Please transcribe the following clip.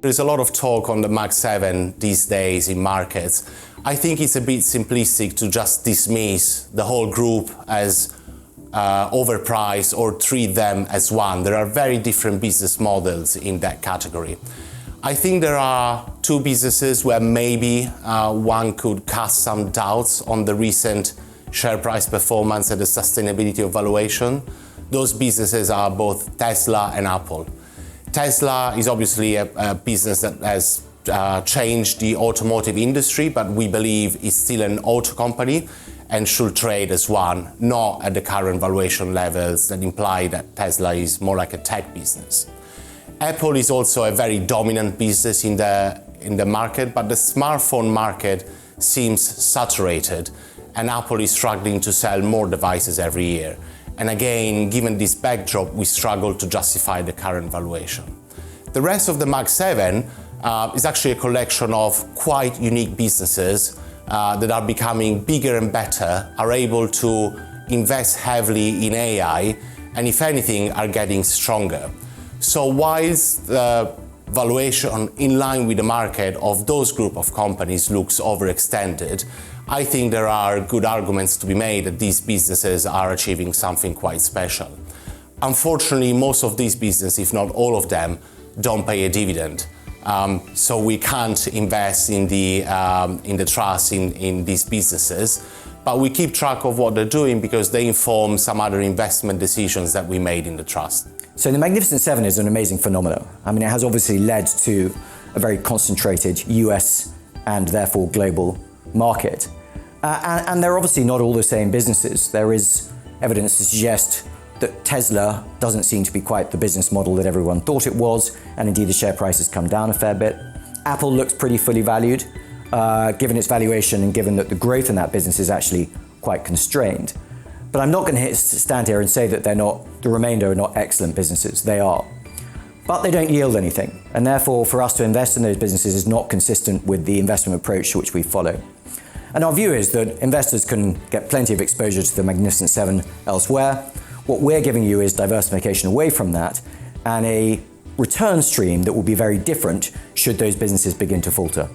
There's a lot of talk on the Mag 7 these days in markets. I think it's a bit simplistic to just dismiss the whole group as overpriced or treat them as one. There are very different business models in that category. I think there are two businesses where maybe one could cast some doubts on the recent share price performance and the sustainability of valuation. Those businesses are both Tesla and Apple. Tesla is obviously a business that has changed the automotive industry, but we believe it's still an auto company and should trade as one, not at the current valuation levels that imply that Tesla is more like a tech business. Apple is also a very dominant business in the market, but the smartphone market seems saturated, and Apple is struggling to sell more devices every year. And again, given this backdrop, we struggle to justify the current valuation. The rest of the Mag 7 is actually a collection of quite unique businesses that are becoming bigger and better, are able to invest heavily in AI, and if anything, are getting stronger. So whilst the valuation in line with the market of those group of companies looks overextended, I think there are good arguments to be made that these businesses are achieving something quite special. Unfortunately, most of these businesses, if not all of them, don't pay a dividend. So we can't invest in the trust in these businesses, but we keep track of what they're doing because they inform some other investment decisions that we made in the trust. So the Magnificent Seven is an amazing phenomenon. I mean, it has obviously led to a very concentrated US and therefore global market. And they're obviously not all the same businesses. There is evidence to suggest that Tesla doesn't seem to be quite the business model that everyone thought it was, and indeed the share price has come down a fair bit. Apple looks pretty fully valued, given its valuation and given that the growth in that business is actually quite constrained. But I'm not going to stand here and say that the remainder are not excellent businesses. They are. But they don't yield anything, and therefore for us to invest in those businesses is not consistent with the investment approach which we follow. And our view is that investors can get plenty of exposure to the Magnificent Seven elsewhere. What we're giving you is diversification away from that and a return stream that will be very different should those businesses begin to falter.